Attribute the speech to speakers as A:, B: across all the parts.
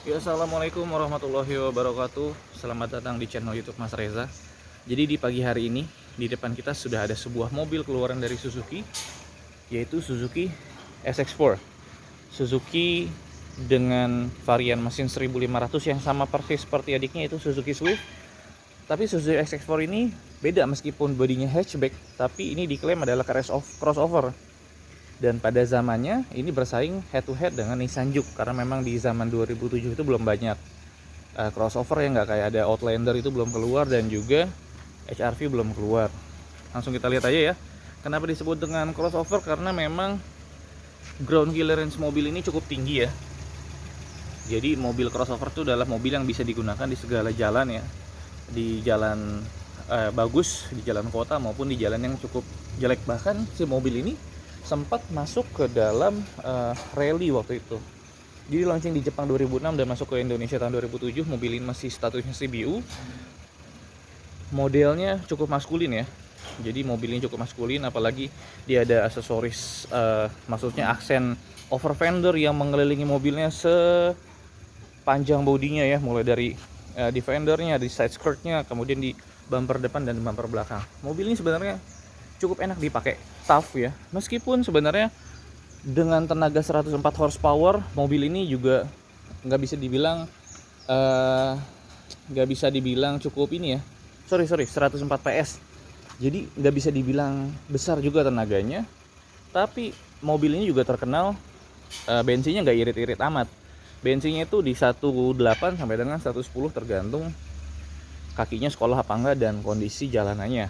A: Ya, assalamualaikum warahmatullahi wabarakatuh. Selamat datang di channel YouTube Mas Reza. Jadi di pagi hari ini di depan kita sudah ada sebuah mobil keluaran dari Suzuki, yaitu Suzuki SX4. Suzuki dengan varian mesin 1500 yang sama persis seperti adiknya, yaitu Suzuki Swift. Tapi Suzuki SX4 ini beda, meskipun bodinya hatchback, tapi ini diklaim adalah crossover. Dan pada zamannya ini bersaing head to head dengan Nissan Juke, karena memang di zaman 2007 itu belum banyak crossover yang nggak kayak ada Outlander itu belum keluar, dan juga HR-V belum keluar. Langsung kita lihat aja ya. Kenapa disebut dengan crossover? Karena memang ground clearance mobil ini cukup tinggi ya. Jadi mobil crossover itu adalah mobil yang bisa digunakan di segala jalan ya. Di jalan bagus, di jalan kota maupun di jalan yang cukup jelek. Bahkan si mobil ini sempat masuk ke dalam rally waktu itu. Jadi launching di Jepang 2006 dan masuk ke Indonesia tahun 2007. Mobil ini masih statusnya CBU. Modelnya cukup maskulin ya. Jadi mobil ini cukup maskulin, apalagi dia ada aksesoris, maksudnya aksen over fender yang mengelilingi mobilnya sepanjang bodinya ya, mulai dari di fendernya, di side skirtnya, kemudian di bumper depan dan bumper belakang. Mobil ini sebenarnya cukup enak dipakai, tough ya. Meskipun sebenarnya dengan tenaga 104 horsepower, mobil ini juga nggak bisa dibilang cukup ini ya. Sorry 104 PS. Jadi nggak bisa dibilang besar juga tenaganya. Tapi mobil ini juga terkenal bensinnya nggak irit-irit amat. Bensinnya itu di 1.8 sampai dengan 110 tergantung kakinya sekolah apa enggak dan kondisi jalanannya.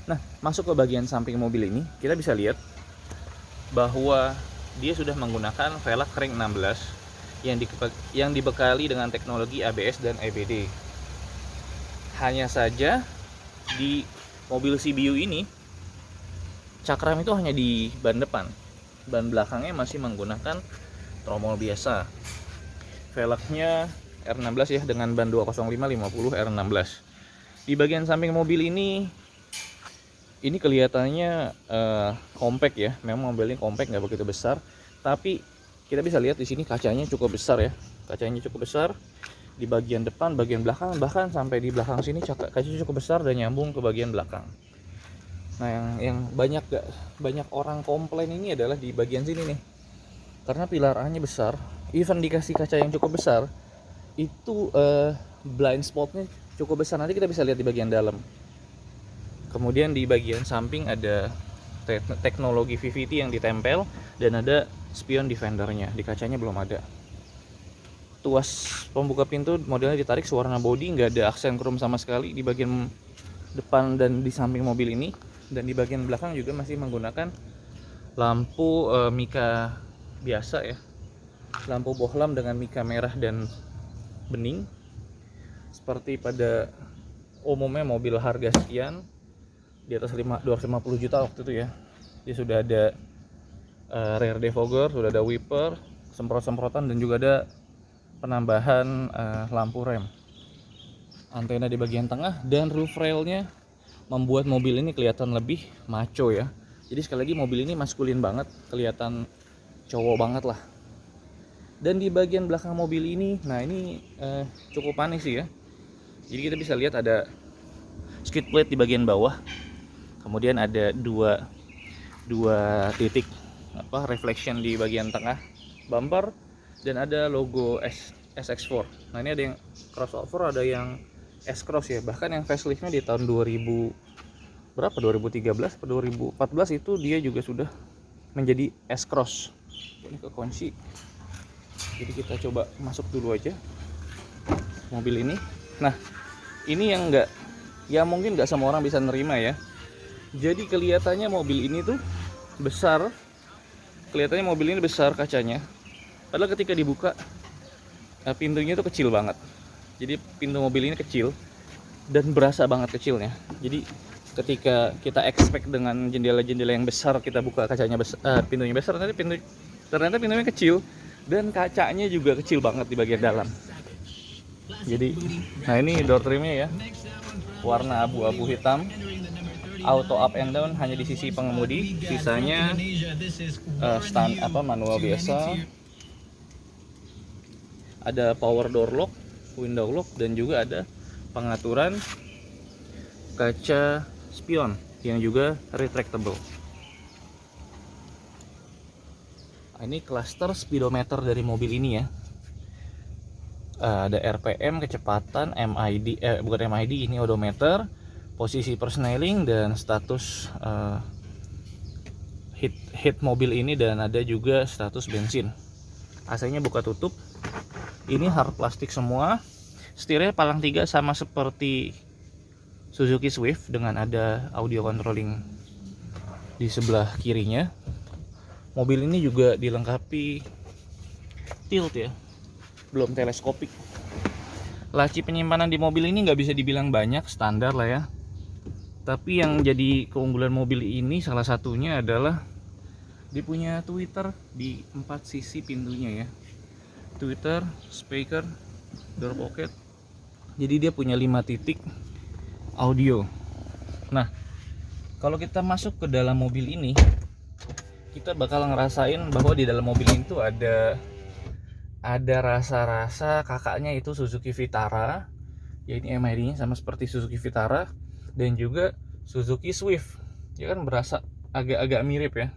A: Nah, masuk ke bagian samping mobil ini, kita bisa lihat bahwa dia sudah menggunakan velg ring 16 yang dibekali dengan teknologi ABS dan EBD. Hanya saja di mobil CBU ini cakram itu hanya di ban depan. Ban belakangnya masih menggunakan tromol biasa. Velgnya R16 ya, dengan ban 205/50 R16. Di bagian samping mobil ini kelihatannya compact ya. Memang mobil ini compact, nggak begitu besar, tapi kita bisa lihat di sini kacanya cukup besar ya. Kacanya cukup besar di bagian depan, bagian belakang, bahkan sampai di belakang sini kacanya cukup besar dan nyambung ke bagian belakang. Nah, yang banyak orang komplain ini adalah di bagian sini nih. Karena pilar A-nya besar, even dikasih kaca yang cukup besar, itu blind spotnya cukup besar. Nanti kita bisa lihat di bagian dalam. Kemudian di bagian samping ada teknologi VVT yang ditempel dan ada spion defendernya. Di kacanya belum ada. Tuas pembuka pintu modelnya ditarik sewarna body, nggak ada aksen chrome sama sekali di bagian depan dan di samping mobil ini. Dan di bagian belakang juga masih menggunakan lampu mika biasa ya. Lampu bohlam dengan mika merah dan bening. Seperti pada umumnya mobil harga sekian, di atas 250 juta waktu itu ya. Dia sudah ada rear defogger, sudah ada wiper, semprot-semprotan, dan juga ada penambahan lampu rem. Antena di bagian tengah dan roof railnya membuat mobil ini kelihatan lebih macho ya. Jadi sekali lagi mobil ini maskulin banget, kelihatan cowok banget lah. Dan di bagian belakang mobil ini, nah ini cukup manis sih ya. Jadi kita bisa lihat ada skid plate di bagian bawah. Kemudian ada dua titik reflection di bagian tengah bumper, dan ada logo SX4. Nah, ini ada yang crossover, ada yang S-Cross ya. Bahkan yang faceliftnya di tahun 2013 atau 2014 itu dia juga sudah menjadi S-Cross. Ini kekunci. Jadi kita coba masuk dulu aja mobil ini. Nah, ini yang mungkin nggak semua orang bisa nerima ya. Jadi kelihatannya mobil ini tuh besar. Kelihatannya mobil ini besar kacanya. Padahal ketika dibuka pintunya tuh kecil banget. Jadi pintu mobil ini kecil dan berasa banget kecilnya. Jadi ketika kita expect dengan jendela-jendela yang besar, kita buka kacanya pintunya besar, ternyata pintunya kecil dan kacanya juga kecil banget di bagian dalam. Jadi, nah ini door trimnya ya, warna abu-abu hitam. Auto up and down hanya di sisi pengemudi, sisanya manual biasa. ada power door lock, window lock, dan juga ada pengaturan kaca spion yang juga retractable. Ini cluster speedometer dari mobil ini ya. Ada RPM, kecepatan, MID, bukan MID, ini odometer, posisi persneling, dan status hit mobil ini, dan ada juga status bensin. AC-nya buka tutup. Ini hard plastik semua. Setirnya palang 3 sama seperti Suzuki Swift dengan ada audio controlling di sebelah kirinya. Mobil ini juga dilengkapi tilt ya, belum teleskopik. Laci penyimpanan di mobil ini nggak bisa dibilang banyak, standar lah ya. Tapi yang jadi keunggulan mobil ini salah satunya adalah dia punya tweeter di 4 sisi pintunya ya. Tweeter, speaker, door pocket. Jadi dia punya 5 titik audio. Nah, kalau kita masuk ke dalam mobil ini, kita bakal ngerasain bahwa di dalam mobil itu ada rasa-rasa kakaknya itu Suzuki Vitara. Ya ini MID-nya sama seperti Suzuki Vitara dan juga Suzuki Swift. Ya kan berasa agak-agak mirip ya.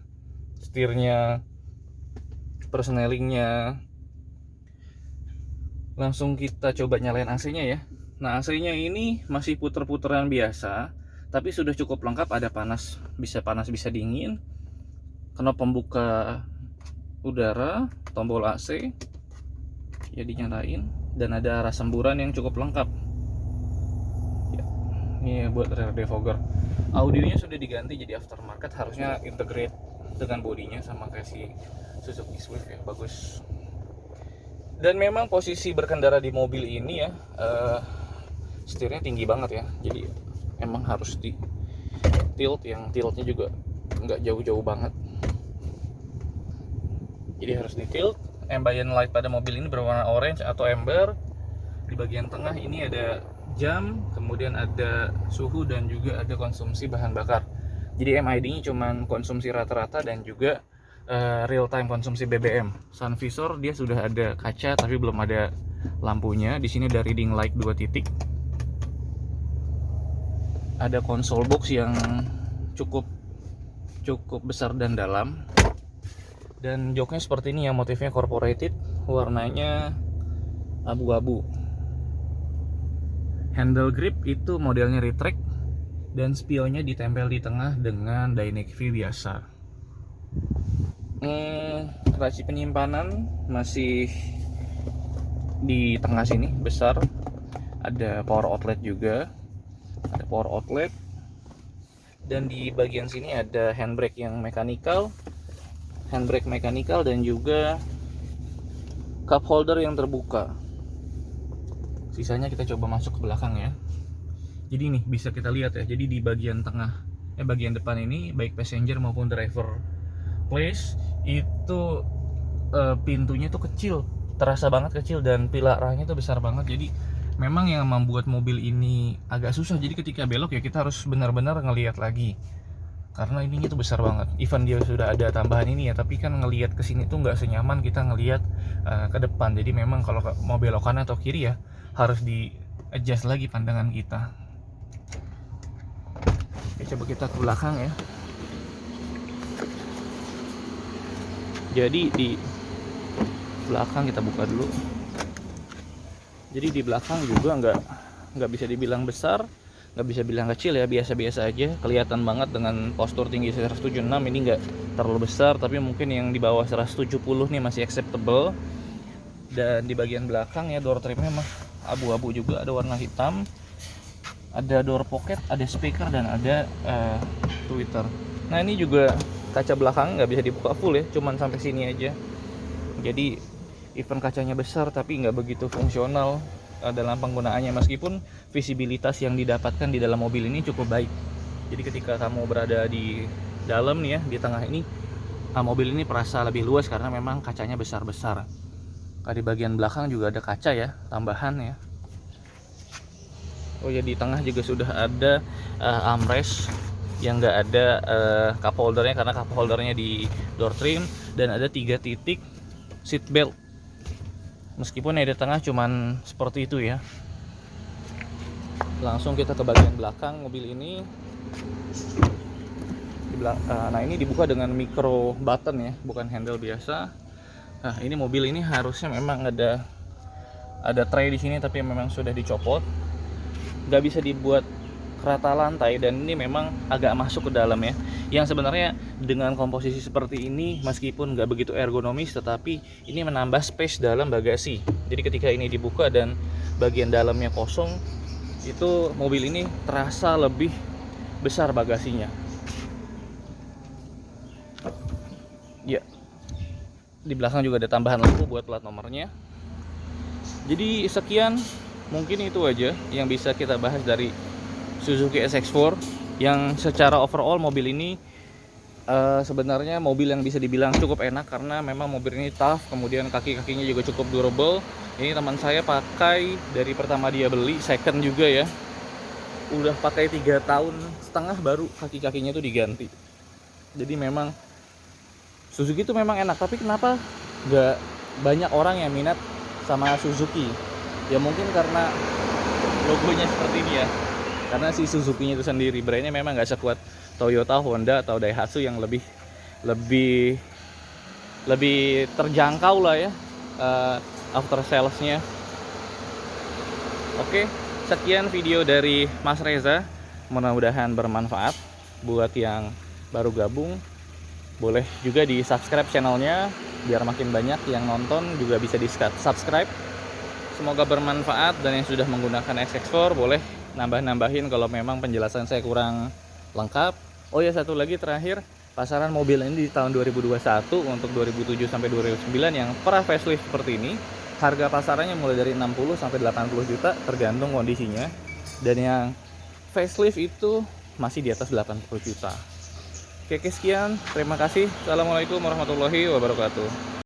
A: Setirnya, persnelingnya. Langsung kita coba nyalain AC-nya ya. Nah, AC-nya ini masih puter-puteran biasa, tapi sudah cukup lengkap. Ada panas bisa dingin, knop pembuka udara, tombol AC ya dinyalain, dan ada arah semburan yang cukup lengkap ya. Ini buat rear defogger. Audionya sudah diganti jadi aftermarket, harusnya integrate dengan bodinya sama kayak si Suzuki Swift ya, bagus. Dan memang posisi berkendara di mobil ini ya, setirnya tinggi banget ya, jadi emang harus di tilt, yang tiltnya juga nggak jauh-jauh banget, jadi harus di tilt. Ambient light pada mobil ini berwarna orange atau amber. Di bagian tengah ini ada jam, kemudian ada suhu, dan juga ada konsumsi bahan bakar. Jadi MID-nya cuman konsumsi rata-rata dan juga real time konsumsi BBM. Sun visor dia sudah ada kaca tapi belum ada lampunya. Di sini ada reading light 2 titik. Ada console box yang cukup besar dan dalam. Dan joknya seperti ini ya, motifnya corporated, warnanya abu-abu. Handle grip itu modelnya retract, dan spionnya ditempel di tengah dengan Dynamic V biasa. Laci penyimpanan masih di tengah sini besar. Ada power outlet juga, ada power outlet. Dan di bagian sini ada handbrake yang mechanical, dan juga cup holder yang terbuka. Sisanya kita coba masuk ke belakang ya. Jadi nih bisa kita lihat ya, jadi di bagian tengah, bagian depan ini baik passenger maupun driver place itu pintunya tuh kecil, terasa banget kecil, dan pilarnya tuh besar banget. Jadi memang yang membuat mobil ini agak susah, jadi ketika belok ya kita harus benar-benar ngelihat lagi, karena ininya tuh besar banget. Even dia sudah ada tambahan ini ya, tapi kan ngelihat ke sini tuh nggak senyaman kita ngelihat ke depan. Jadi memang kalau mau belok kanan atau kiri ya harus di adjust lagi pandangan kita. Oke, coba kita ke belakang ya. Jadi di belakang kita buka dulu. Jadi di belakang juga nggak bisa dibilang besar, nggak bisa bilang kecil ya, biasa-biasa aja. Kelihatan banget dengan postur tinggi 176, ini nggak terlalu besar, tapi mungkin yang di bawah 170 nih masih acceptable. Dan di bagian belakang ya, door trimnya mah abu-abu juga, ada warna hitam, ada door pocket, ada speaker, dan ada tweeter. Nah ini juga kaca belakang nggak bisa dibuka full ya, cuman sampai sini aja. Jadi even kacanya besar tapi nggak begitu fungsional dalam penggunaannya, meskipun visibilitas yang didapatkan di dalam mobil ini cukup baik. Jadi ketika kamu berada di dalam nih ya, di tengah ini, mobil ini terasa lebih luas karena memang kacanya besar-besar. Di bagian belakang juga ada kaca ya, tambahan ya. Oh ya, di tengah juga sudah ada armrest yang nggak ada cup holdernya, karena cup holdernya di door trim, dan ada 3 titik seat belt Meskipun yang di tengah cuman seperti itu ya. Langsung kita ke bagian belakang mobil ini. Nah ini dibuka dengan micro button ya, bukan handle biasa. Nah ini mobil ini harusnya memang ada tray di sini, tapi memang sudah dicopot. Nggak bisa dibuat rata lantai, dan ini memang agak masuk ke dalam ya. Yang sebenarnya dengan komposisi seperti ini, meskipun nggak begitu ergonomis, tetapi ini menambah space dalam bagasi. Jadi ketika ini dibuka dan bagian dalamnya kosong, itu mobil ini terasa lebih besar bagasinya. Ya, di belakang juga ada tambahan lampu buat plat nomornya. Jadi sekian, mungkin itu aja yang bisa kita bahas dari Suzuki SX4, yang secara overall mobil ini sebenarnya mobil yang bisa dibilang cukup enak karena memang mobil ini tough, kemudian kaki-kakinya juga cukup durable. Ini teman saya pakai dari pertama dia beli, second juga ya. Udah pakai 3,5 tahun baru kaki-kakinya tuh diganti. Jadi memang Suzuki itu memang enak, tapi kenapa nggak banyak orang yang minat sama Suzuki? Ya mungkin karena logonya seperti ini ya. Karena si Suzuki-nya itu sendiri brandnya memang nggak sekuat Toyota, Honda, atau Daihatsu yang lebih terjangkau lah ya after sales-nya. Oke, sekian video dari Mas Reza. Mudah-mudahan bermanfaat buat yang baru gabung. Boleh juga di subscribe channelnya biar makin banyak yang nonton, juga bisa di subscribe. Semoga bermanfaat, dan yang sudah menggunakan SX4 boleh nambah-nambahin kalau memang penjelasan saya kurang lengkap. Oh ya, satu lagi terakhir, pasaran mobil ini di tahun 2021 untuk 2007 sampai 2009 yang pra facelift seperti ini, harga pasarannya mulai dari 60 sampai 80 juta tergantung kondisinya, dan yang facelift itu masih di atas 80 juta. Oke, sekian. Terima kasih. Assalamualaikum warahmatullahi wabarakatuh.